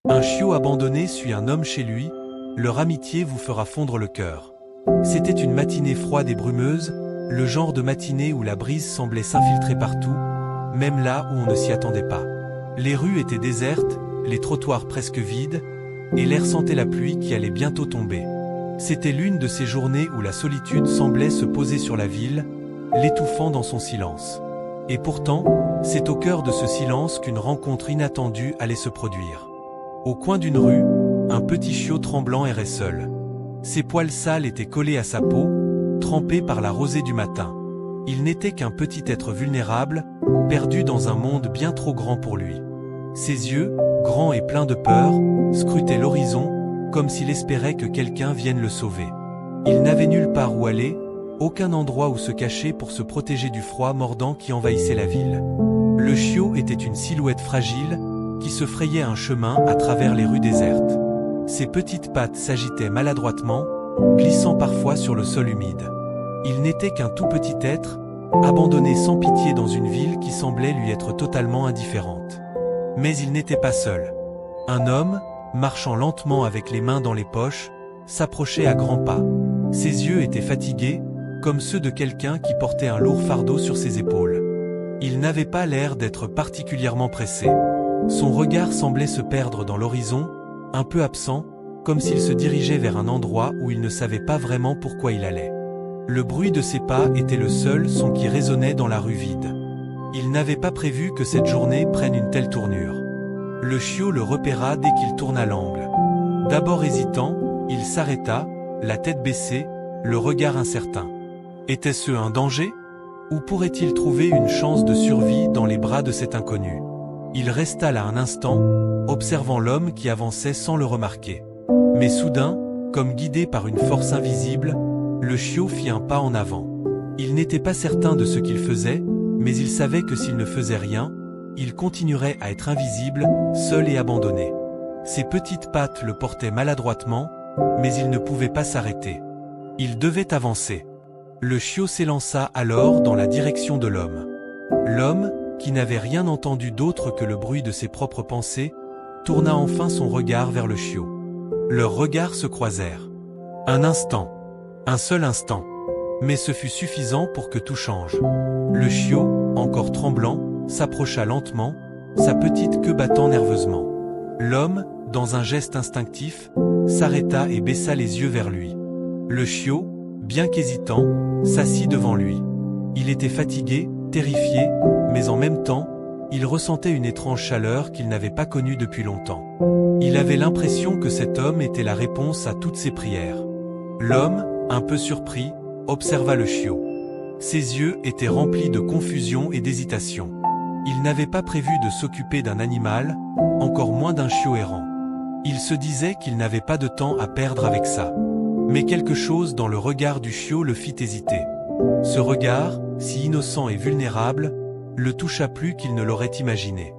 Un chiot abandonné suit un homme chez lui, leur amitié vous fera fondre le cœur. C'était une matinée froide et brumeuse, le genre de matinée où la brise semblait s'infiltrer partout, même là où on ne s'y attendait pas. Les rues étaient désertes, les trottoirs presque vides, et l'air sentait la pluie qui allait bientôt tomber. C'était l'une de ces journées où la solitude semblait se poser sur la ville, l'étouffant dans son silence. Et pourtant, c'est au cœur de ce silence qu'une rencontre inattendue allait se produire. Au coin d'une rue, un petit chiot tremblant errait seul. Ses poils sales étaient collés à sa peau, trempés par la rosée du matin. Il n'était qu'un petit être vulnérable, perdu dans un monde bien trop grand pour lui. Ses yeux, grands et pleins de peur, scrutaient l'horizon, comme s'il espérait que quelqu'un vienne le sauver. Il n'avait nulle part où aller, aucun endroit où se cacher pour se protéger du froid mordant qui envahissait la ville. Le chiot était une silhouette fragile, qui se frayait un chemin à travers les rues désertes. Ses petites pattes s'agitaient maladroitement, glissant parfois sur le sol humide. Il n'était qu'un tout petit être, abandonné sans pitié dans une ville qui semblait lui être totalement indifférente. Mais il n'était pas seul. Un homme, marchant lentement avec les mains dans les poches, s'approchait à grands pas. Ses yeux étaient fatigués, comme ceux de quelqu'un qui portait un lourd fardeau sur ses épaules. Il n'avait pas l'air d'être particulièrement pressé. Son regard semblait se perdre dans l'horizon, un peu absent, comme s'il se dirigeait vers un endroit où il ne savait pas vraiment pourquoi il allait. Le bruit de ses pas était le seul son qui résonnait dans la rue vide. Il n'avait pas prévu que cette journée prenne une telle tournure. Le chiot le repéra dès qu'il tourna l'angle. D'abord hésitant, il s'arrêta, la tête baissée, le regard incertain. Était-ce un danger? Ou pourrait-il trouver une chance de survie dans les bras de cet inconnu? Il resta là un instant, observant l'homme qui avançait sans le remarquer. Mais soudain, comme guidé par une force invisible, le chiot fit un pas en avant. Il n'était pas certain de ce qu'il faisait, mais il savait que s'il ne faisait rien, il continuerait à être invisible, seul et abandonné. Ses petites pattes le portaient maladroitement, mais il ne pouvait pas s'arrêter. Il devait avancer. Le chiot s'élança alors dans la direction de l'homme. L'homme, qui n'avait rien entendu d'autre que le bruit de ses propres pensées, tourna enfin son regard vers le chiot. Leurs regards se croisèrent. Un instant. Un seul instant. Mais ce fut suffisant pour que tout change. Le chiot, encore tremblant, s'approcha lentement, sa petite queue battant nerveusement. L'homme, dans un geste instinctif, s'arrêta et baissa les yeux vers lui. Le chiot, bien qu'hésitant, s'assit devant lui. Il était fatigué, terrifié, mais en même temps, il ressentait une étrange chaleur qu'il n'avait pas connue depuis longtemps. Il avait l'impression que cet homme était la réponse à toutes ses prières. L'homme, un peu surpris, observa le chiot. Ses yeux étaient remplis de confusion et d'hésitation. Il n'avait pas prévu de s'occuper d'un animal, encore moins d'un chiot errant. Il se disait qu'il n'avait pas de temps à perdre avec ça. Mais quelque chose dans le regard du chiot le fit hésiter. Ce regard, si innocent et vulnérable, le toucha plus qu'il ne l'aurait imaginé.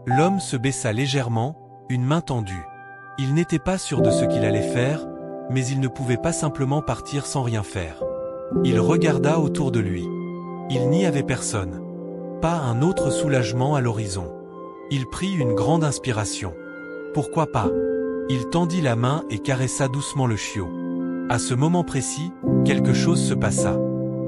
L'homme se baissa légèrement, une main tendue. Il n'était pas sûr de ce qu'il allait faire, mais il ne pouvait pas simplement partir sans rien faire. Il regarda autour de lui. Il n'y avait personne. Pas un autre soulagement à l'horizon. Il prit une grande inspiration. Pourquoi pas? Il tendit la main et caressa doucement le chiot. À ce moment précis, quelque chose se passa.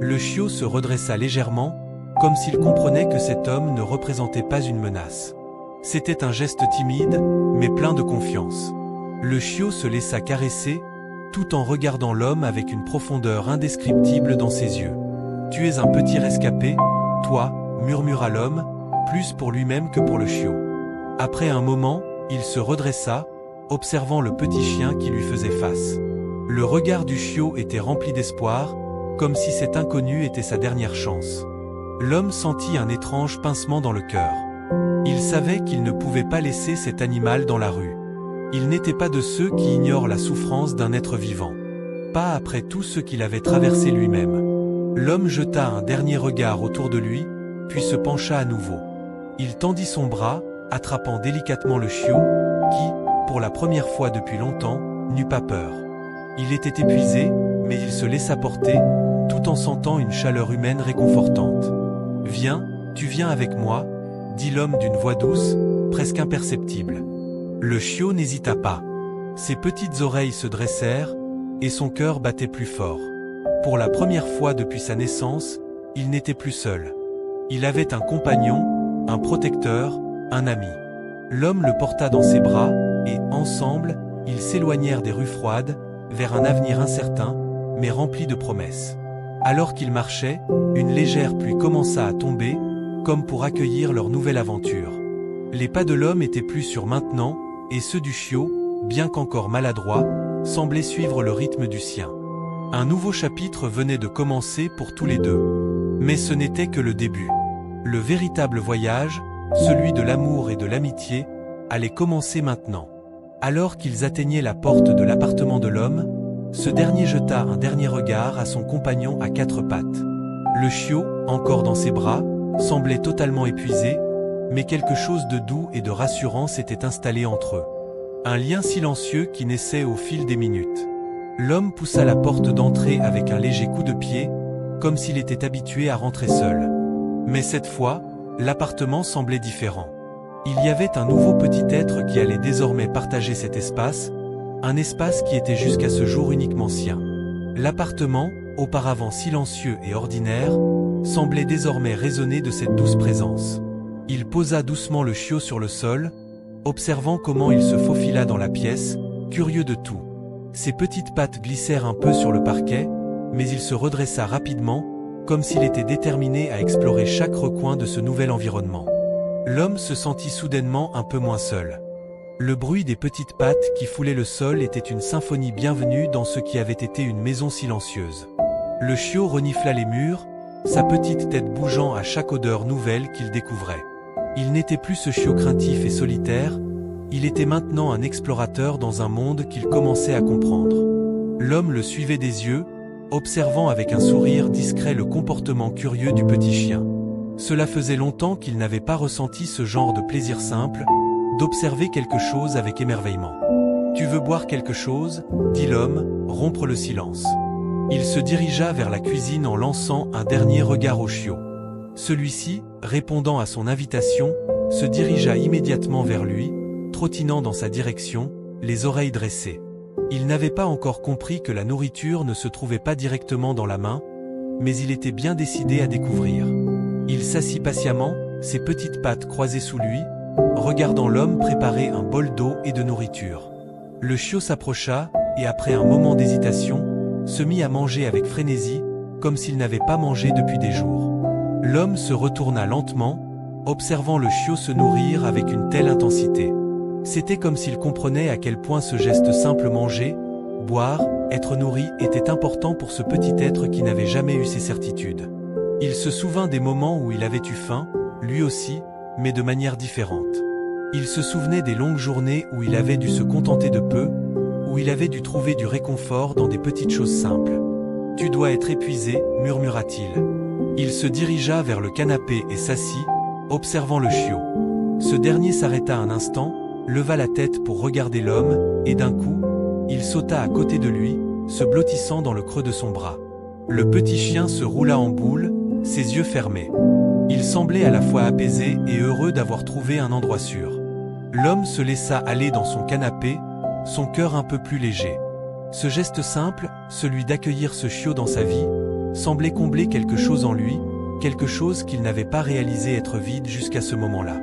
Le chiot se redressa légèrement, comme s'il comprenait que cet homme ne représentait pas une menace. C'était un geste timide, mais plein de confiance. Le chiot se laissa caresser, tout en regardant l'homme avec une profondeur indescriptible dans ses yeux. « Tu es un petit rescapé, toi », murmura l'homme, plus pour lui-même que pour le chiot. Après un moment, il se redressa, observant le petit chien qui lui faisait face. Le regard du chiot était rempli d'espoir, comme si cet inconnu était sa dernière chance. L'homme sentit un étrange pincement dans le cœur. Il savait qu'il ne pouvait pas laisser cet animal dans la rue. Il n'était pas de ceux qui ignorent la souffrance d'un être vivant. Pas après tout ce qu'il avait traversé lui-même. L'homme jeta un dernier regard autour de lui, puis se pencha à nouveau. Il tendit son bras, attrapant délicatement le chiot, qui, pour la première fois depuis longtemps, n'eut pas peur. Il était épuisé, mais il se laissa porter, tout en sentant une chaleur humaine réconfortante. « Viens, tu viens avec moi », dit l'homme d'une voix douce, presque imperceptible. Le chiot n'hésita pas. Ses petites oreilles se dressèrent, et son cœur battait plus fort. Pour la première fois depuis sa naissance, il n'était plus seul. Il avait un compagnon, un protecteur, un ami. L'homme le porta dans ses bras, et, ensemble, ils s'éloignèrent des rues froides, vers un avenir incertain, mais rempli de promesses. Alors qu'ils marchaient, une légère pluie commença à tomber, comme pour accueillir leur nouvelle aventure. Les pas de l'homme étaient plus sûrs maintenant, et ceux du chiot, bien qu'encore maladroits, semblaient suivre le rythme du sien. Un nouveau chapitre venait de commencer pour tous les deux. Mais ce n'était que le début. Le véritable voyage, celui de l'amour et de l'amitié, allait commencer maintenant. Alors qu'ils atteignaient la porte de l'appartement de l'homme, ce dernier jeta un dernier regard à son compagnon à quatre pattes. Le chiot, encore dans ses bras, semblait totalement épuisé, mais quelque chose de doux et de rassurant s'était installé entre eux. Un lien silencieux qui naissait au fil des minutes. L'homme poussa la porte d'entrée avec un léger coup de pied, comme s'il était habitué à rentrer seul. Mais cette fois, l'appartement semblait différent. Il y avait un nouveau petit être qui allait désormais partager cet espace, un espace qui était jusqu'à ce jour uniquement sien. L'appartement, auparavant silencieux et ordinaire, semblait désormais résonner de cette douce présence. Il posa doucement le chiot sur le sol, observant comment il se faufila dans la pièce, curieux de tout. Ses petites pattes glissèrent un peu sur le parquet, mais il se redressa rapidement, comme s'il était déterminé à explorer chaque recoin de ce nouvel environnement. L'homme se sentit soudainement un peu moins seul. Le bruit des petites pattes qui foulaient le sol était une symphonie bienvenue dans ce qui avait été une maison silencieuse. Le chiot renifla les murs, sa petite tête bougeant à chaque odeur nouvelle qu'il découvrait. Il n'était plus ce chiot craintif et solitaire, il était maintenant un explorateur dans un monde qu'il commençait à comprendre. L'homme le suivait des yeux, observant avec un sourire discret le comportement curieux du petit chien. Cela faisait longtemps qu'il n'avait pas ressenti ce genre de plaisir simple, d'observer quelque chose avec émerveillement. « Tu veux boire quelque chose ?» dit l'homme, rompre le silence. Il se dirigea vers la cuisine en lançant un dernier regard au chiot. Celui-ci, répondant à son invitation, se dirigea immédiatement vers lui, trottinant dans sa direction, les oreilles dressées. Il n'avait pas encore compris que la nourriture ne se trouvait pas directement dans la main, mais il était bien décidé à découvrir. Il s'assit patiemment, ses petites pattes croisées sous lui, regardant l'homme préparer un bol d'eau et de nourriture. Le chiot s'approcha, et après un moment d'hésitation, se mit à manger avec frénésie, comme s'il n'avait pas mangé depuis des jours. L'homme se retourna lentement, observant le chiot se nourrir avec une telle intensité. C'était comme s'il comprenait à quel point ce geste simple manger, boire, être nourri était important pour ce petit être qui n'avait jamais eu ces certitudes. Il se souvint des moments où il avait eu faim, lui aussi, mais de manière différente. Il se souvenait des longues journées où il avait dû se contenter de peu, où il avait dû trouver du réconfort dans des petites choses simples. « Tu dois être épuisé, murmura-t-il. Il se dirigea vers le canapé et s'assit, observant le chiot. Ce dernier s'arrêta un instant, leva la tête pour regarder l'homme, et d'un coup, il sauta à côté de lui, se blottissant dans le creux de son bras. Le petit chien se roula en boule, ses yeux fermés. Il semblait à la fois apaisé et heureux d'avoir trouvé un endroit sûr. L'homme se laissa aller dans son canapé, son cœur un peu plus léger. Ce geste simple, celui d'accueillir ce chiot dans sa vie, semblait combler quelque chose en lui, quelque chose qu'il n'avait pas réalisé être vide jusqu'à ce moment-là.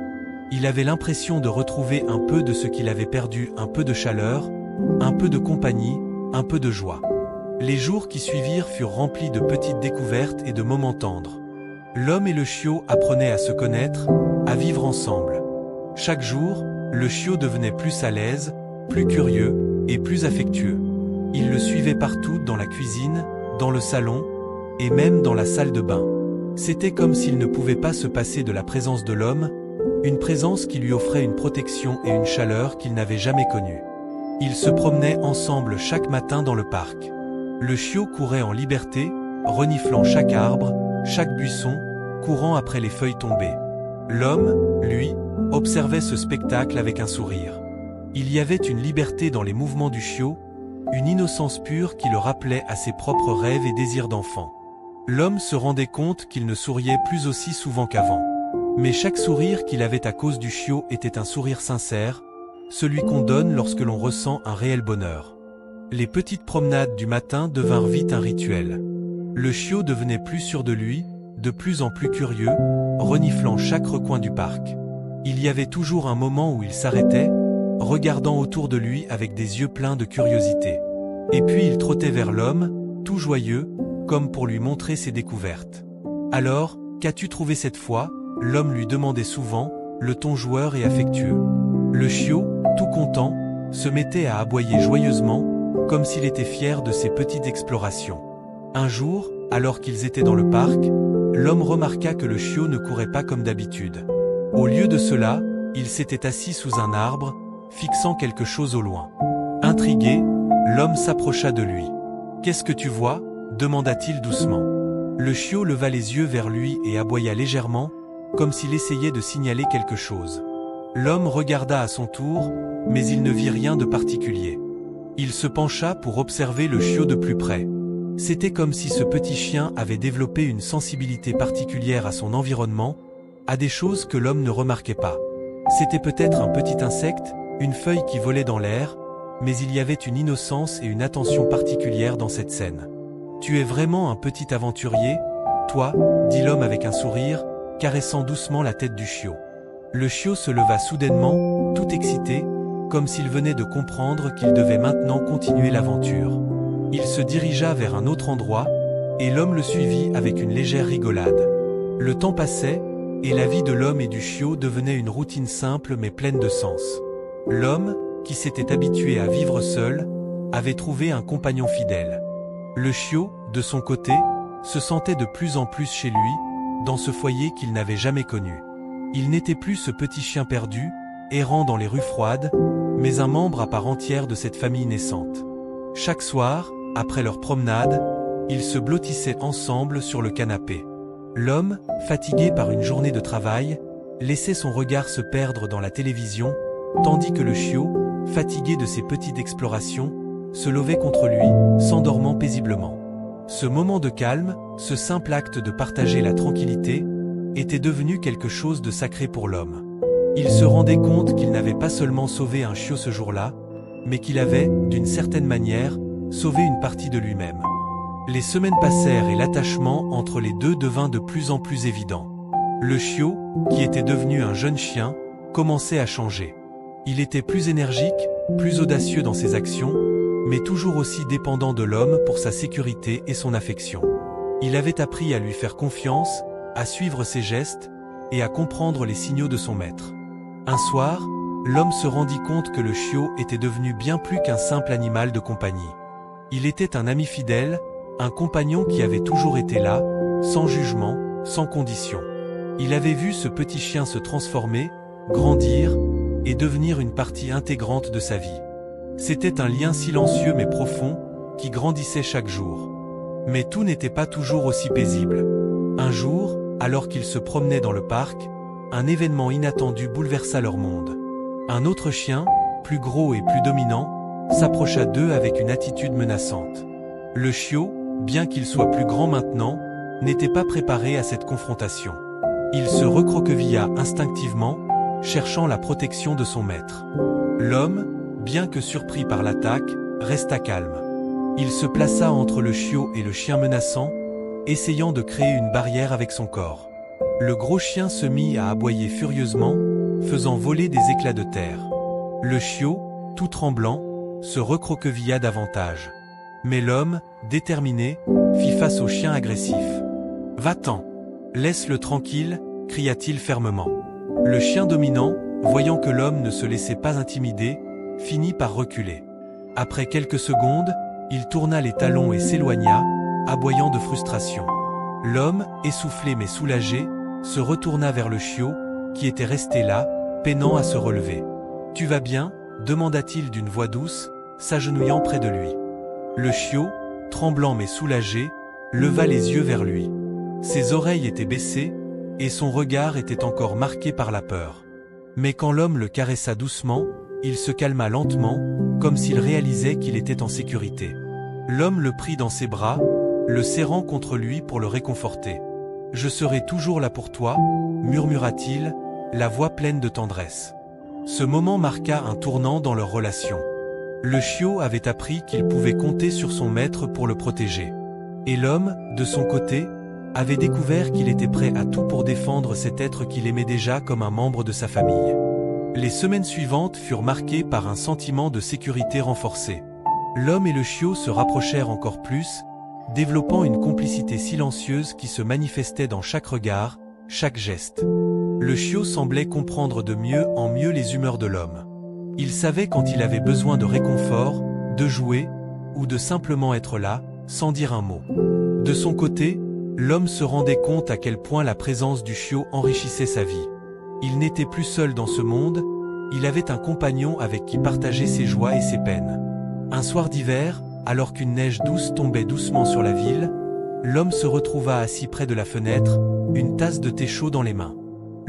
Il avait l'impression de retrouver un peu de ce qu'il avait perdu, un peu de chaleur, un peu de compagnie, un peu de joie. Les jours qui suivirent furent remplis de petites découvertes et de moments tendres. L'homme et le chiot apprenaient à se connaître, à vivre ensemble. Chaque jour, le chiot devenait plus à l'aise, plus curieux et plus affectueux. Il le suivait partout dans la cuisine, dans le salon et même dans la salle de bain. C'était comme s'il ne pouvait pas se passer de la présence de l'homme, une présence qui lui offrait une protection et une chaleur qu'il n'avait jamais connue. Ils se promenaient ensemble chaque matin dans le parc. Le chiot courait en liberté, reniflant chaque arbre, chaque buisson, courant après les feuilles tombées. L'homme, lui, observait ce spectacle avec un sourire. Il y avait une liberté dans les mouvements du chiot, une innocence pure qui le rappelait à ses propres rêves et désirs d'enfant. L'homme se rendait compte qu'il ne souriait plus aussi souvent qu'avant. Mais chaque sourire qu'il avait à cause du chiot était un sourire sincère, celui qu'on donne lorsque l'on ressent un réel bonheur. Les petites promenades du matin devinrent vite un rituel. Le chiot devenait plus sûr de lui, de plus en plus curieux, reniflant chaque recoin du parc. Il y avait toujours un moment où il s'arrêtait, regardant autour de lui avec des yeux pleins de curiosité. Et puis il trottait vers l'homme, tout joyeux, comme pour lui montrer ses découvertes. « Alors, qu'as-tu trouvé cette fois ?» l'homme lui demandait souvent, le ton joueur et affectueux. Le chiot, tout content, se mettait à aboyer joyeusement, comme s'il était fier de ses petites explorations. Un jour, alors qu'ils étaient dans le parc, l'homme remarqua que le chiot ne courait pas comme d'habitude. Au lieu de cela, il s'était assis sous un arbre, fixant quelque chose au loin. Intrigué, l'homme s'approcha de lui. « Qu'est-ce que tu vois ?» demanda-t-il doucement. Le chiot leva les yeux vers lui et aboya légèrement, comme s'il essayait de signaler quelque chose. L'homme regarda à son tour, mais il ne vit rien de particulier. Il se pencha pour observer le chiot de plus près. C'était comme si ce petit chien avait développé une sensibilité particulière à son environnement, à des choses que l'homme ne remarquait pas. C'était peut-être un petit insecte, une feuille qui volait dans l'air, mais il y avait une innocence et une attention particulière dans cette scène. « Tu es vraiment un petit aventurier, toi ?» dit l'homme avec un sourire, caressant doucement la tête du chiot. Le chiot se leva soudainement, tout excité, comme s'il venait de comprendre qu'il devait maintenant continuer l'aventure. Il se dirigea vers un autre endroit, et l'homme le suivit avec une légère rigolade. Le temps passait, et la vie de l'homme et du chiot devenait une routine simple mais pleine de sens. L'homme, qui s'était habitué à vivre seul, avait trouvé un compagnon fidèle. Le chiot, de son côté, se sentait de plus en plus chez lui, dans ce foyer qu'il n'avait jamais connu. Il n'était plus ce petit chien perdu, errant dans les rues froides, mais un membre à part entière de cette famille naissante. Chaque soir, après leur promenade, ils se blottissaient ensemble sur le canapé. L'homme, fatigué par une journée de travail, laissait son regard se perdre dans la télévision, tandis que le chiot, fatigué de ses petites explorations, se levait contre lui, s'endormant paisiblement. Ce moment de calme, ce simple acte de partager la tranquillité, était devenu quelque chose de sacré pour l'homme. Il se rendait compte qu'il n'avait pas seulement sauvé un chiot ce jour-là, mais qu'il avait, d'une certaine manière, sauvé une partie de lui-même. Les semaines passèrent et l'attachement entre les deux devint de plus en plus évident. Le chiot, qui était devenu un jeune chien, commençait à changer. Il était plus énergique, plus audacieux dans ses actions, mais toujours aussi dépendant de l'homme pour sa sécurité et son affection. Il avait appris à lui faire confiance, à suivre ses gestes, et à comprendre les signaux de son maître. Un soir, l'homme se rendit compte que le chiot était devenu bien plus qu'un simple animal de compagnie. Il était un ami fidèle, un compagnon qui avait toujours été là, sans jugement, sans condition. Il avait vu ce petit chien se transformer, grandir, et devenir une partie intégrante de sa vie. C'était un lien silencieux mais profond, qui grandissait chaque jour. Mais tout n'était pas toujours aussi paisible. Un jour, alors qu'ils se promenaient dans le parc, un événement inattendu bouleversa leur monde. Un autre chien, plus gros et plus dominant, s'approcha d'eux avec une attitude menaçante. Le chiot, bien qu'il soit plus grand maintenant, n'était pas préparé à cette confrontation. Il se recroquevilla instinctivement, cherchant la protection de son maître. L'homme, bien que surpris par l'attaque, resta calme. Il se plaça entre le chiot et le chien menaçant, essayant de créer une barrière avec son corps. Le gros chien se mit à aboyer furieusement, faisant voler des éclats de terre. Le chiot, tout tremblant, se recroquevilla davantage. Mais l'homme, déterminé, fit face au chien agressif. « Va-t'en ! Laisse-le tranquille !» cria-t-il fermement. Le chien dominant, voyant que l'homme ne se laissait pas intimider, finit par reculer. Après quelques secondes, il tourna les talons et s'éloigna, aboyant de frustration. L'homme, essoufflé mais soulagé, se retourna vers le chiot, qui était resté là, peinant à se relever. « Tu vas bien ?» demanda-t-il d'une voix douce, s'agenouillant près de lui. Le chiot, tremblant mais soulagé, leva les yeux vers lui. Ses oreilles étaient baissées, et son regard était encore marqué par la peur. Mais quand l'homme le caressa doucement, il se calma lentement, comme s'il réalisait qu'il était en sécurité. L'homme le prit dans ses bras, le serrant contre lui pour le réconforter. « Je serai toujours là pour toi » murmura-t-il, la voix pleine de tendresse. Ce moment marqua un tournant dans leur relation. Le chiot avait appris qu'il pouvait compter sur son maître pour le protéger. Et l'homme, de son côté, avait découvert qu'il était prêt à tout pour défendre cet être qu'il aimait déjà comme un membre de sa famille. Les semaines suivantes furent marquées par un sentiment de sécurité renforcé. L'homme et le chiot se rapprochèrent encore plus, développant une complicité silencieuse qui se manifestait dans chaque regard, chaque geste. Le chiot semblait comprendre de mieux en mieux les humeurs de l'homme. Il savait quand il avait besoin de réconfort, de jouer, ou de simplement être là, sans dire un mot. De son côté, l'homme se rendait compte à quel point la présence du chiot enrichissait sa vie. Il n'était plus seul dans ce monde, il avait un compagnon avec qui partager ses joies et ses peines. Un soir d'hiver, alors qu'une neige douce tombait doucement sur la ville, l'homme se retrouva assis près de la fenêtre, une tasse de thé chaud dans les mains.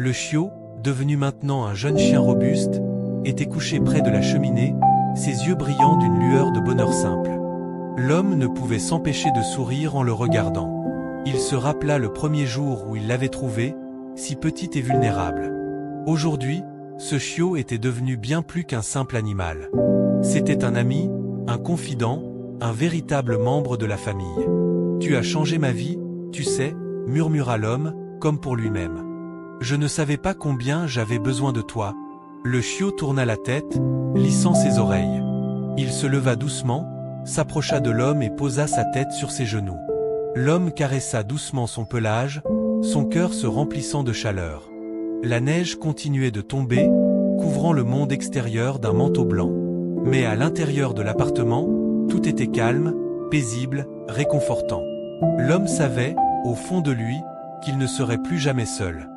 Le chiot, devenu maintenant un jeune chien robuste, était couché près de la cheminée, ses yeux brillant d'une lueur de bonheur simple. L'homme ne pouvait s'empêcher de sourire en le regardant. Il se rappela le premier jour où il l'avait trouvé, si petit et vulnérable. Aujourd'hui, ce chiot était devenu bien plus qu'un simple animal. C'était un ami, un confident, un véritable membre de la famille. « Tu as changé ma vie, tu sais » murmura l'homme, comme pour lui-même. « Je ne savais pas combien j'avais besoin de toi. » Le chiot tourna la tête, lissant ses oreilles. Il se leva doucement, s'approcha de l'homme et posa sa tête sur ses genoux. L'homme caressa doucement son pelage, son cœur se remplissant de chaleur. La neige continuait de tomber, couvrant le monde extérieur d'un manteau blanc. Mais à l'intérieur de l'appartement, tout était calme, paisible, réconfortant. L'homme savait, au fond de lui, qu'il ne serait plus jamais seul.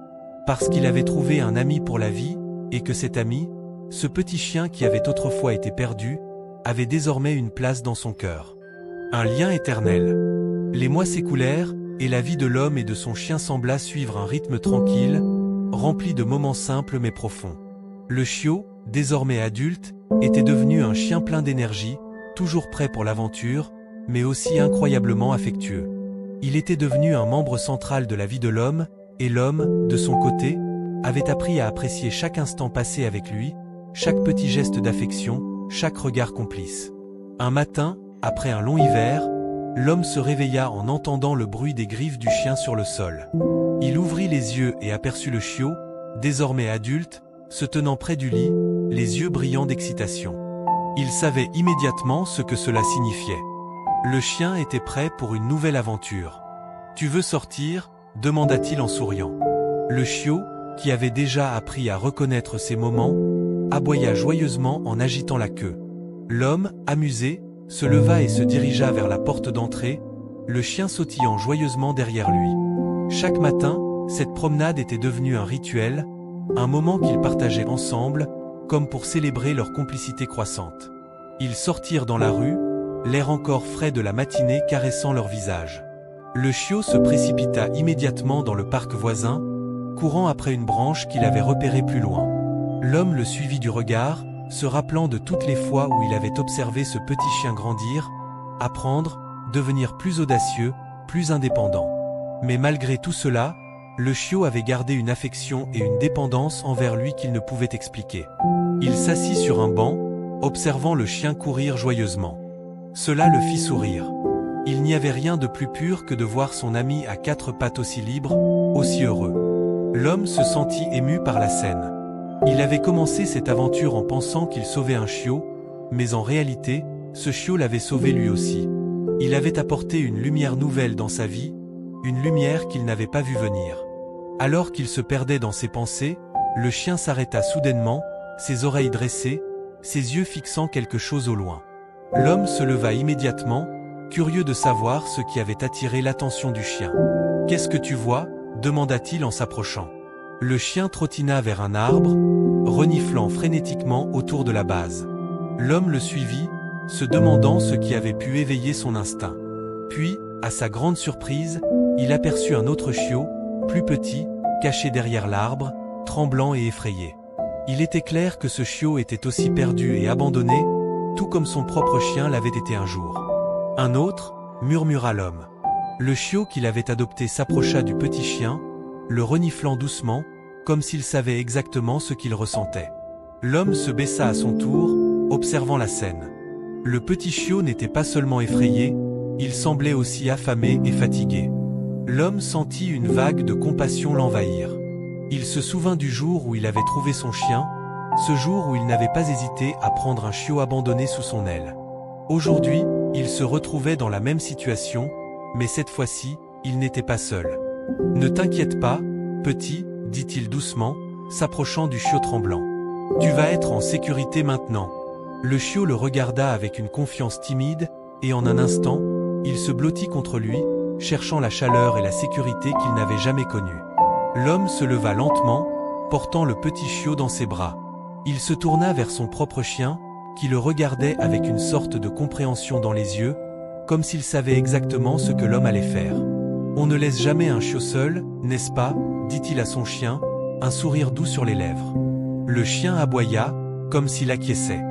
Parce qu'il avait trouvé un ami pour la vie, et que cet ami, ce petit chien qui avait autrefois été perdu, avait désormais une place dans son cœur. Un lien éternel. Les mois s'écoulèrent, et la vie de l'homme et de son chien sembla suivre un rythme tranquille, rempli de moments simples mais profonds. Le chiot, désormais adulte, était devenu un chien plein d'énergie, toujours prêt pour l'aventure, mais aussi incroyablement affectueux. Il était devenu un membre central de la vie de l'homme, et l'homme, de son côté, avait appris à apprécier chaque instant passé avec lui, chaque petit geste d'affection, chaque regard complice. Un matin, après un long hiver, l'homme se réveilla en entendant le bruit des griffes du chien sur le sol. Il ouvrit les yeux et aperçut le chiot, désormais adulte, se tenant près du lit, les yeux brillants d'excitation. Il savait immédiatement ce que cela signifiait. Le chien était prêt pour une nouvelle aventure. « Tu veux sortir ?» demanda-t-il en souriant. Le chiot, qui avait déjà appris à reconnaître ces moments, aboya joyeusement en agitant la queue. L'homme, amusé, se leva et se dirigea vers la porte d'entrée, le chien sautillant joyeusement derrière lui. Chaque matin, cette promenade était devenue un rituel, un moment qu'ils partageaient ensemble, comme pour célébrer leur complicité croissante. Ils sortirent dans la rue, l'air encore frais de la matinée caressant leur visage. Le chiot se précipita immédiatement dans le parc voisin, courant après une branche qu'il avait repérée plus loin. L'homme le suivit du regard, se rappelant de toutes les fois où il avait observé ce petit chien grandir, apprendre, devenir plus audacieux, plus indépendant. Mais malgré tout cela, le chiot avait gardé une affection et une dépendance envers lui qu'il ne pouvait expliquer. Il s'assit sur un banc, observant le chien courir joyeusement. Cela le fit sourire. Il n'y avait rien de plus pur que de voir son ami à quatre pattes aussi libre, aussi heureux. L'homme se sentit ému par la scène. Il avait commencé cette aventure en pensant qu'il sauvait un chiot, mais en réalité, ce chiot l'avait sauvé lui aussi. Il avait apporté une lumière nouvelle dans sa vie, une lumière qu'il n'avait pas vue venir. Alors qu'il se perdait dans ses pensées, le chien s'arrêta soudainement, ses oreilles dressées, ses yeux fixant quelque chose au loin. L'homme se leva immédiatement, curieux de savoir ce qui avait attiré l'attention du chien. « Qu'est-ce que tu vois ?» demanda-t-il en s'approchant. Le chien trottina vers un arbre, reniflant frénétiquement autour de la base. L'homme le suivit, se demandant ce qui avait pu éveiller son instinct. Puis, à sa grande surprise, il aperçut un autre chiot, plus petit, caché derrière l'arbre, tremblant et effrayé. Il était clair que ce chiot était aussi perdu et abandonné, tout comme son propre chien l'avait été un jour. « Un autre ?» murmura l'homme. Le chiot qu'il avait adopté s'approcha du petit chien, le reniflant doucement, comme s'il savait exactement ce qu'il ressentait. L'homme se baissa à son tour, observant la scène. Le petit chiot n'était pas seulement effrayé, il semblait aussi affamé et fatigué. L'homme sentit une vague de compassion l'envahir. Il se souvint du jour où il avait trouvé son chien, ce jour où il n'avait pas hésité à prendre un chiot abandonné sous son aile. Aujourd'hui, il se retrouvait dans la même situation, mais cette fois-ci, il n'était pas seul. « Ne t'inquiète pas, petit, dit-il doucement, s'approchant du chiot tremblant. Tu vas être en sécurité maintenant. » Le chiot le regarda avec une confiance timide, et en un instant, il se blottit contre lui, cherchant la chaleur et la sécurité qu'il n'avait jamais connue. L'homme se leva lentement, portant le petit chiot dans ses bras. Il se tourna vers son propre chien, qui le regardait avec une sorte de compréhension dans les yeux, comme s'il savait exactement ce que l'homme allait faire. « On ne laisse jamais un chiot seul, n'est-ce pas ?» dit-il à son chien, un sourire doux sur les lèvres. Le chien aboya, comme s'il acquiesçait.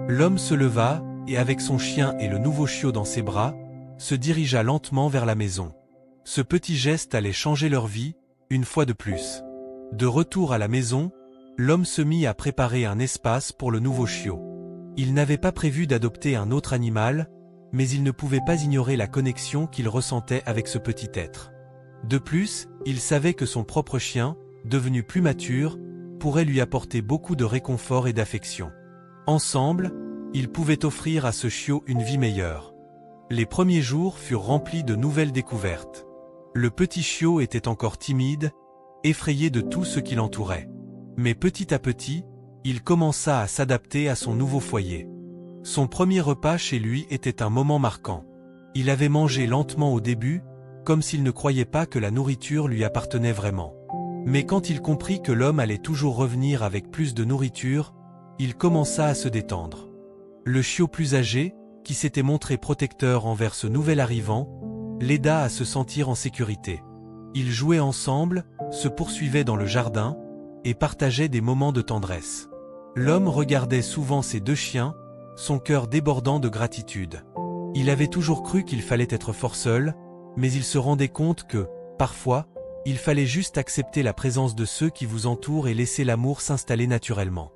L'homme se leva, et avec son chien et le nouveau chiot dans ses bras, se dirigea lentement vers la maison. Ce petit geste allait changer leur vie, une fois de plus. De retour à la maison, l'homme se mit à préparer un espace pour le nouveau chiot. Il n'avait pas prévu d'adopter un autre animal, mais il ne pouvait pas ignorer la connexion qu'il ressentait avec ce petit être. De plus, il savait que son propre chien, devenu plus mature, pourrait lui apporter beaucoup de réconfort et d'affection. Ensemble, ils pouvaient offrir à ce chiot une vie meilleure. Les premiers jours furent remplis de nouvelles découvertes. Le petit chiot était encore timide, effrayé de tout ce qui l'entourait. Mais petit à petit, il commença à s'adapter à son nouveau foyer. Son premier repas chez lui était un moment marquant. Il avait mangé lentement au début, comme s'il ne croyait pas que la nourriture lui appartenait vraiment. Mais quand il comprit que l'homme allait toujours revenir avec plus de nourriture, il commença à se détendre. Le chiot plus âgé, qui s'était montré protecteur envers ce nouvel arrivant, l'aida à se sentir en sécurité. Ils jouaient ensemble, se poursuivaient dans le jardin, et partageaient des moments de tendresse. L'homme regardait souvent ses deux chiens, son cœur débordant de gratitude. Il avait toujours cru qu'il fallait être fort seul, mais il se rendait compte que, parfois, il fallait juste accepter la présence de ceux qui vous entourent et laisser l'amour s'installer naturellement.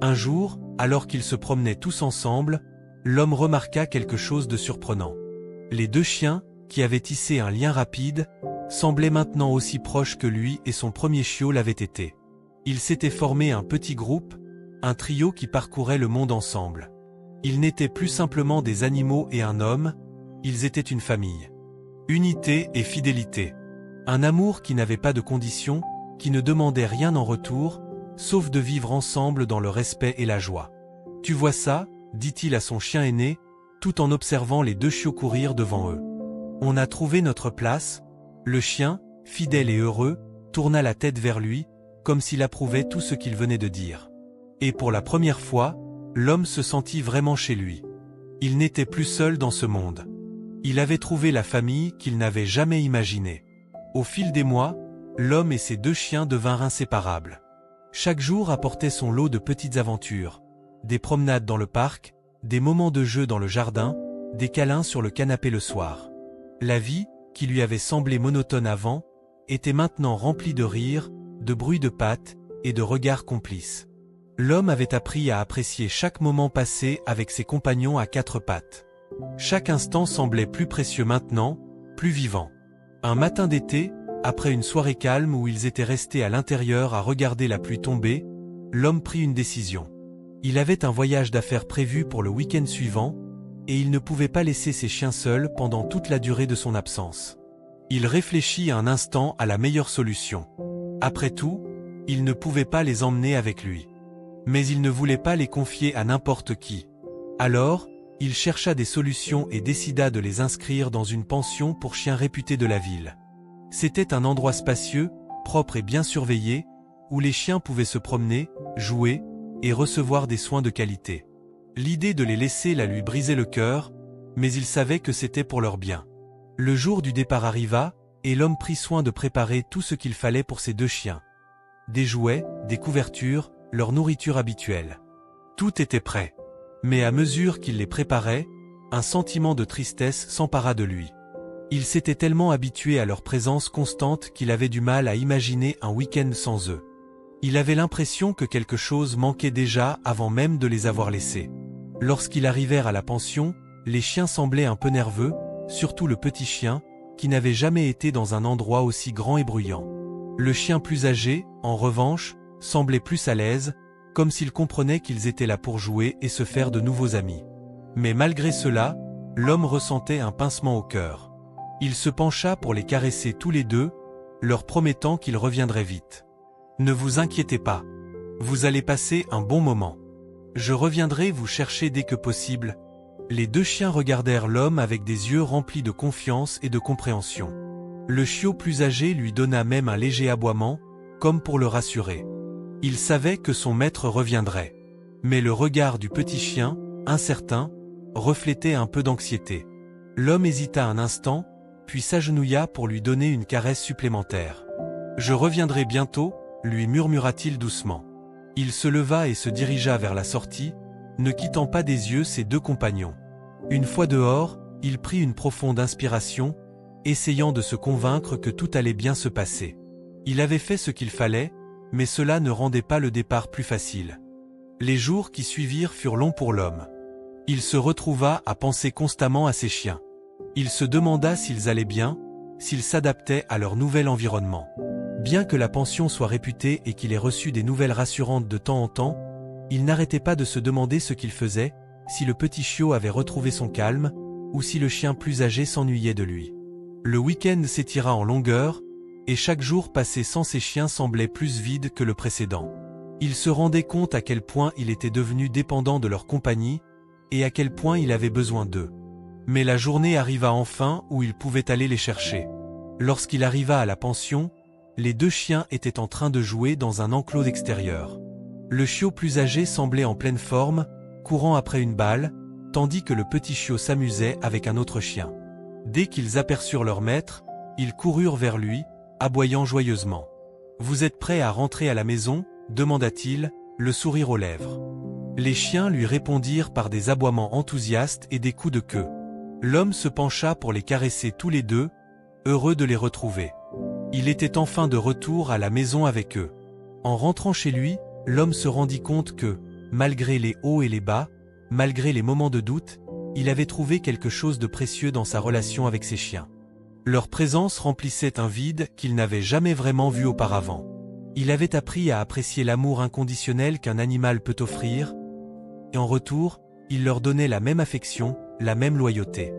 Un jour, alors qu'ils se promenaient tous ensemble, l'homme remarqua quelque chose de surprenant. Les deux chiens, qui avaient tissé un lien rapide, semblaient maintenant aussi proches que lui et son premier chiot l'avaient été. Ils s'étaient formé un petit groupe, un trio qui parcourait le monde ensemble. Ils n'étaient plus simplement des animaux et un homme, ils étaient une famille. Unité et fidélité. Un amour qui n'avait pas de conditions, qui ne demandait rien en retour, sauf de vivre ensemble dans le respect et la joie. « Tu vois ça ?» dit-il à son chien aîné, tout en observant les deux chiots courir devant eux. « On a trouvé notre place ?» Le chien, fidèle et heureux, tourna la tête vers lui, comme s'il approuvait tout ce qu'il venait de dire. Et pour la première fois, l'homme se sentit vraiment chez lui. Il n'était plus seul dans ce monde. Il avait trouvé la famille qu'il n'avait jamais imaginée. Au fil des mois, l'homme et ses deux chiens devinrent inséparables. Chaque jour apportait son lot de petites aventures. Des promenades dans le parc, des moments de jeu dans le jardin, des câlins sur le canapé le soir. La vie, qui lui avait semblé monotone avant, était maintenant remplie de rires, de bruits de pattes et de regards complices. L'homme avait appris à apprécier chaque moment passé avec ses compagnons à quatre pattes. Chaque instant semblait plus précieux maintenant, plus vivant. Un matin d'été, après une soirée calme où ils étaient restés à l'intérieur à regarder la pluie tomber, l'homme prit une décision. Il avait un voyage d'affaires prévu pour le week-end suivant, et il ne pouvait pas laisser ses chiens seuls pendant toute la durée de son absence. Il réfléchit un instant à la meilleure solution. Après tout, il ne pouvait pas les emmener avec lui. Mais il ne voulait pas les confier à n'importe qui. Alors, il chercha des solutions et décida de les inscrire dans une pension pour chiens réputés de la ville. C'était un endroit spacieux, propre et bien surveillé, où les chiens pouvaient se promener, jouer, et recevoir des soins de qualité. L'idée de les laisser la lui brisait le cœur, mais il savait que c'était pour leur bien. Le jour du départ arriva, et l'homme prit soin de préparer tout ce qu'il fallait pour ses deux chiens. Des jouets, des couvertures, leur nourriture habituelle. Tout était prêt. Mais à mesure qu'il les préparait, un sentiment de tristesse s'empara de lui. Il s'était tellement habitué à leur présence constante qu'il avait du mal à imaginer un week-end sans eux. Il avait l'impression que quelque chose manquait déjà avant même de les avoir laissés. Lorsqu'ils arrivèrent à la pension, les chiens semblaient un peu nerveux, surtout le petit chien, qui n'avait jamais été dans un endroit aussi grand et bruyant. Le chien plus âgé, en revanche, semblait plus à l'aise, comme s'il comprenait qu'ils étaient là pour jouer et se faire de nouveaux amis. Mais malgré cela, l'homme ressentait un pincement au cœur. Il se pencha pour les caresser tous les deux, leur promettant qu'il reviendrait vite. « Ne vous inquiétez pas. Vous allez passer un bon moment. Je reviendrai vous chercher dès que possible. » Les deux chiens regardèrent l'homme avec des yeux remplis de confiance et de compréhension. Le chiot plus âgé lui donna même un léger aboiement, comme pour le rassurer. Il savait que son maître reviendrait. Mais le regard du petit chien, incertain, reflétait un peu d'anxiété. L'homme hésita un instant, puis s'agenouilla pour lui donner une caresse supplémentaire. « Je reviendrai bientôt », lui murmura-t-il doucement. Il se leva et se dirigea vers la sortie, ne quittant pas des yeux ses deux compagnons. Une fois dehors, il prit une profonde inspiration, essayant de se convaincre que tout allait bien se passer. Il avait fait ce qu'il fallait, mais cela ne rendait pas le départ plus facile. Les jours qui suivirent furent longs pour l'homme. Il se retrouva à penser constamment à ses chiens. Il se demanda s'ils allaient bien, s'ils s'adaptaient à leur nouvel environnement. Bien que la pension soit réputée et qu'il ait reçu des nouvelles rassurantes de temps en temps, il n'arrêtait pas de se demander ce qu'il faisait, si le petit chiot avait retrouvé son calme, ou si le chien plus âgé s'ennuyait de lui. Le week-end s'étira en longueur, et chaque jour passé sans ses chiens semblait plus vide que le précédent. Il se rendait compte à quel point il était devenu dépendant de leur compagnie, et à quel point il avait besoin d'eux. Mais la journée arriva enfin où il pouvait aller les chercher. Lorsqu'il arriva à la pension, les deux chiens étaient en train de jouer dans un enclos extérieur. Le chiot plus âgé semblait en pleine forme, courant après une balle, tandis que le petit chiot s'amusait avec un autre chien. Dès qu'ils aperçurent leur maître, ils coururent vers lui, aboyant joyeusement. « Vous êtes prêts à rentrer à la maison ?» demanda-t-il, le sourire aux lèvres. Les chiens lui répondirent par des aboiements enthousiastes et des coups de queue. L'homme se pencha pour les caresser tous les deux, heureux de les retrouver. Il était enfin de retour à la maison avec eux. En rentrant chez lui, l'homme se rendit compte que, malgré les hauts et les bas, malgré les moments de doute, il avait trouvé quelque chose de précieux dans sa relation avec ses chiens. Leur présence remplissait un vide qu'il n'avait jamais vraiment vu auparavant. Il avait appris à apprécier l'amour inconditionnel qu'un animal peut offrir, et en retour, il leur donnait la même affection, la même loyauté.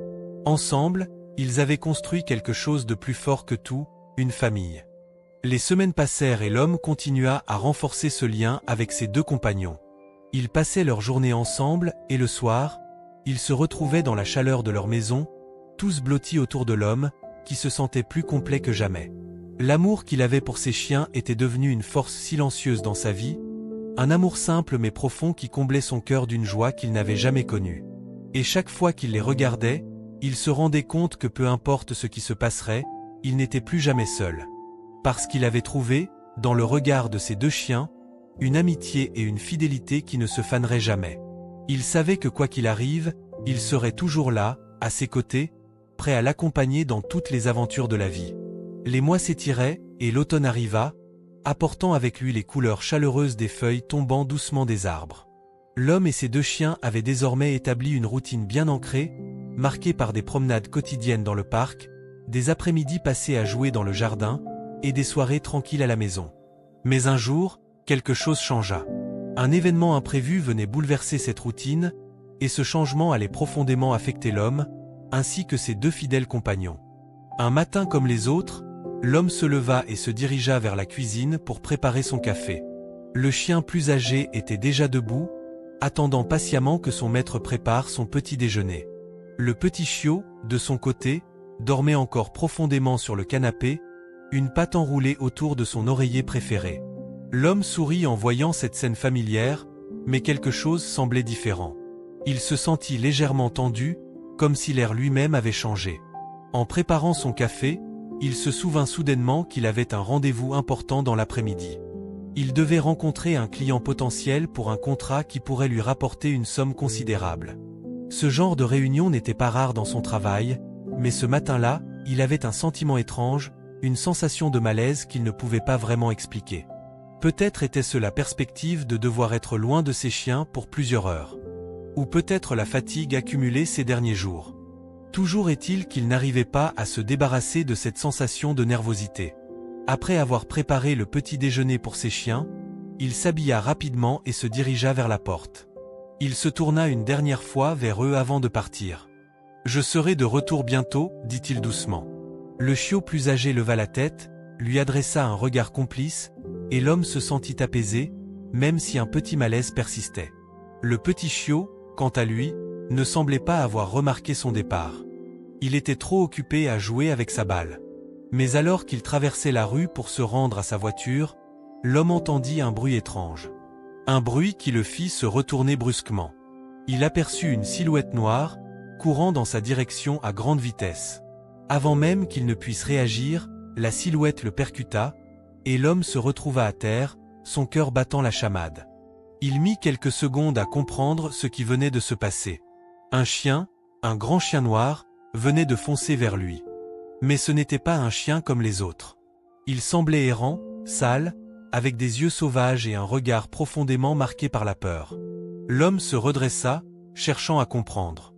Ensemble, ils avaient construit quelque chose de plus fort que tout, une famille. Les semaines passèrent et l'homme continua à renforcer ce lien avec ses deux compagnons. Ils passaient leur journée ensemble et le soir, ils se retrouvaient dans la chaleur de leur maison, tous blottis autour de l'homme, qui se sentait plus complet que jamais. L'amour qu'il avait pour ses chiens était devenu une force silencieuse dans sa vie, un amour simple mais profond qui comblait son cœur d'une joie qu'il n'avait jamais connue. Et chaque fois qu'il les regardait, il se rendait compte que peu importe ce qui se passerait, il n'était plus jamais seul. Parce qu'il avait trouvé, dans le regard de ses deux chiens, une amitié et une fidélité qui ne se faneraient jamais. Il savait que quoi qu'il arrive, il serait toujours là, à ses côtés, prêt à l'accompagner dans toutes les aventures de la vie. Les mois s'étiraient, et l'automne arriva, apportant avec lui les couleurs chaleureuses des feuilles tombant doucement des arbres. L'homme et ses deux chiens avaient désormais établi une routine bien ancrée, marquée par des promenades quotidiennes dans le parc, des après-midi passés à jouer dans le jardin, et des soirées tranquilles à la maison. Mais un jour, quelque chose changea. Un événement imprévu venait bouleverser cette routine, et ce changement allait profondément affecter l'homme, ainsi que ses deux fidèles compagnons. Un matin comme les autres, l'homme se leva et se dirigea vers la cuisine pour préparer son café. Le chien plus âgé était déjà debout, attendant patiemment que son maître prépare son petit déjeuner. Le petit chiot, de son côté, dormait encore profondément sur le canapé, une patte enroulée autour de son oreiller préféré. L'homme sourit en voyant cette scène familière, mais quelque chose semblait différent. Il se sentit légèrement tendu, comme si l'air lui-même avait changé. En préparant son café, il se souvint soudainement qu'il avait un rendez-vous important dans l'après-midi. Il devait rencontrer un client potentiel pour un contrat qui pourrait lui rapporter une somme considérable. Ce genre de réunion n'était pas rare dans son travail, mais ce matin-là, il avait un sentiment étrange, une sensation de malaise qu'il ne pouvait pas vraiment expliquer. Peut-être était-ce la perspective de devoir être loin de ses chiens pour plusieurs heures. Ou peut-être la fatigue accumulée ces derniers jours. Toujours est-il qu'il n'arrivait pas à se débarrasser de cette sensation de nervosité. Après avoir préparé le petit déjeuner pour ses chiens, il s'habilla rapidement et se dirigea vers la porte. Il se tourna une dernière fois vers eux avant de partir. « Je serai de retour bientôt, dit-il doucement. » Le chiot plus âgé leva la tête, lui adressa un regard complice, et l'homme se sentit apaisé, même si un petit malaise persistait. Le petit chiot, quant à lui, ne semblait pas avoir remarqué son départ. Il était trop occupé à jouer avec sa balle. Mais alors qu'il traversait la rue pour se rendre à sa voiture, l'homme entendit un bruit étrange. Un bruit qui le fit se retourner brusquement. Il aperçut une silhouette noire, courant dans sa direction à grande vitesse. Avant même qu'il ne puisse réagir, la silhouette le percuta, et l'homme se retrouva à terre, son cœur battant la chamade. Il mit quelques secondes à comprendre ce qui venait de se passer. Un chien, un grand chien noir, venait de foncer vers lui. Mais ce n'était pas un chien comme les autres. Il semblait errant, sale, avec des yeux sauvages et un regard profondément marqué par la peur. L'homme se redressa, cherchant à comprendre.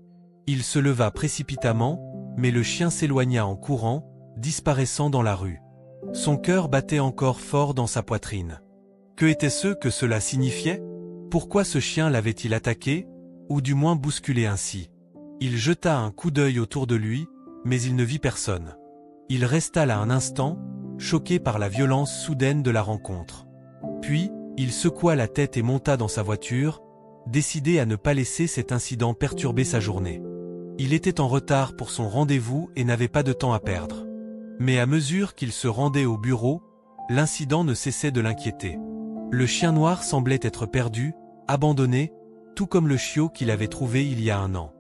Il se leva précipitamment, mais le chien s'éloigna en courant, disparaissant dans la rue. Son cœur battait encore fort dans sa poitrine. Que était-ce que cela signifiait? Pourquoi ce chien l'avait-il attaqué, ou du moins bousculé ainsi? Il jeta un coup d'œil autour de lui, mais il ne vit personne. Il resta là un instant, choqué par la violence soudaine de la rencontre. Puis, il secoua la tête et monta dans sa voiture, décidé à ne pas laisser cet incident perturber sa journée. Il était en retard pour son rendez-vous et n'avait pas de temps à perdre. Mais à mesure qu'il se rendait au bureau, l'incident ne cessait de l'inquiéter. Le chien noir semblait être perdu, abandonné, tout comme le chiot qu'il avait trouvé il y a un an.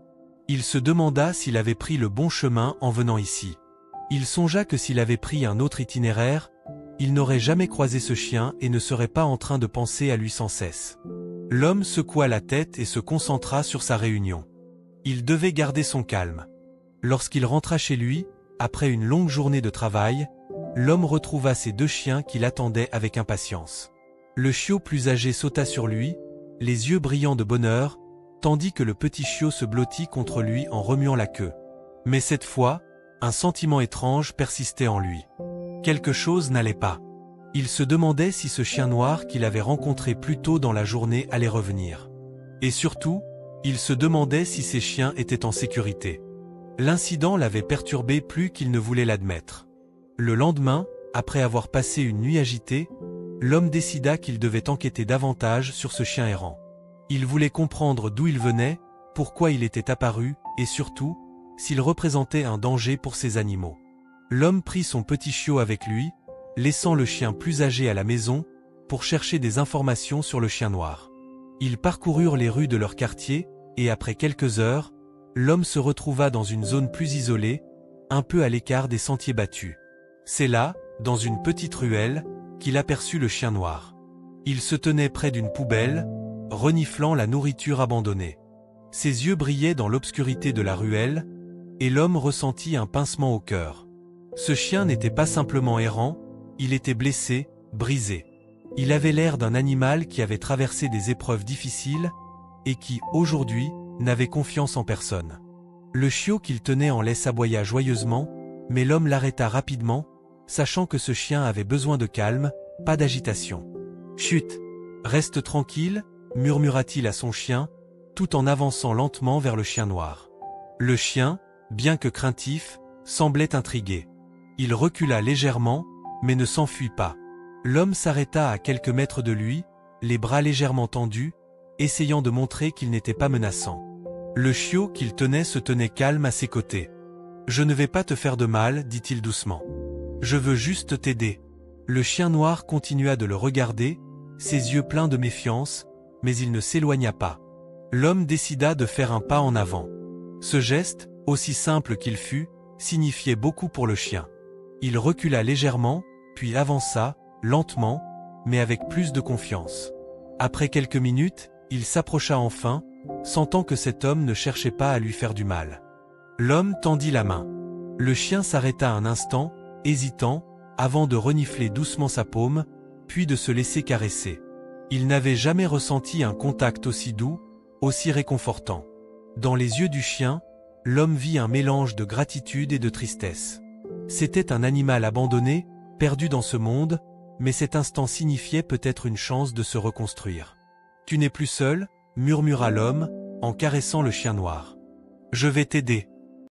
Il se demanda s'il avait pris le bon chemin en venant ici. Il songea que s'il avait pris un autre itinéraire, il n'aurait jamais croisé ce chien et ne serait pas en train de penser à lui sans cesse. L'homme secoua la tête et se concentra sur sa réunion. Il devait garder son calme. Lorsqu'il rentra chez lui, après une longue journée de travail, l'homme retrouva ses deux chiens qui l'attendaient avec impatience. Le chiot plus âgé sauta sur lui, les yeux brillants de bonheur, tandis que le petit chiot se blottit contre lui en remuant la queue. Mais cette fois, un sentiment étrange persistait en lui. Quelque chose n'allait pas. Il se demandait si ce chien noir qu'il avait rencontré plus tôt dans la journée allait revenir. Et surtout, il se demandait si ses chiens étaient en sécurité. L'incident l'avait perturbé plus qu'il ne voulait l'admettre. Le lendemain, après avoir passé une nuit agitée, l'homme décida qu'il devait enquêter davantage sur ce chien errant. Il voulait comprendre d'où il venait, pourquoi il était apparu, et surtout, s'il représentait un danger pour ses animaux. L'homme prit son petit chiot avec lui, laissant le chien plus âgé à la maison, pour chercher des informations sur le chien noir. Ils parcoururent les rues de leur quartier, et après quelques heures, l'homme se retrouva dans une zone plus isolée, un peu à l'écart des sentiers battus. C'est là, dans une petite ruelle, qu'il aperçut le chien noir. Il se tenait près d'une poubelle, reniflant la nourriture abandonnée. Ses yeux brillaient dans l'obscurité de la ruelle, et l'homme ressentit un pincement au cœur. Ce chien n'était pas simplement errant, il était blessé, brisé. Il avait l'air d'un animal qui avait traversé des épreuves difficiles, et qui, aujourd'hui, n'avait confiance en personne. Le chiot qu'il tenait en laisse aboya joyeusement, mais l'homme l'arrêta rapidement, sachant que ce chien avait besoin de calme, pas d'agitation. « Chut! Reste tranquille » murmura-t-il à son chien, tout en avançant lentement vers le chien noir. Le chien, bien que craintif, semblait intrigué. Il recula légèrement, mais ne s'enfuit pas. L'homme s'arrêta à quelques mètres de lui, les bras légèrement tendus, essayant de montrer qu'il n'était pas menaçant. Le chiot qu'il tenait se tenait calme à ses côtés. « Je ne vais pas te faire de mal, dit-il doucement. Je veux juste t'aider. » Le chien noir continua de le regarder, ses yeux pleins de méfiance, mais il ne s'éloigna pas. L'homme décida de faire un pas en avant. Ce geste, aussi simple qu'il fût, signifiait beaucoup pour le chien. Il recula légèrement, puis avança, lentement, mais avec plus de confiance. Après quelques minutes, il s'approcha enfin, sentant que cet homme ne cherchait pas à lui faire du mal. L'homme tendit la main. Le chien s'arrêta un instant, hésitant, avant de renifler doucement sa paume, puis de se laisser caresser. Il n'avait jamais ressenti un contact aussi doux, aussi réconfortant. Dans les yeux du chien, l'homme vit un mélange de gratitude et de tristesse. C'était un animal abandonné, perdu dans ce monde, mais cet instant signifiait peut-être une chance de se reconstruire. « Tu n'es plus seul » murmura l'homme, en caressant le chien noir. « Je vais t'aider. »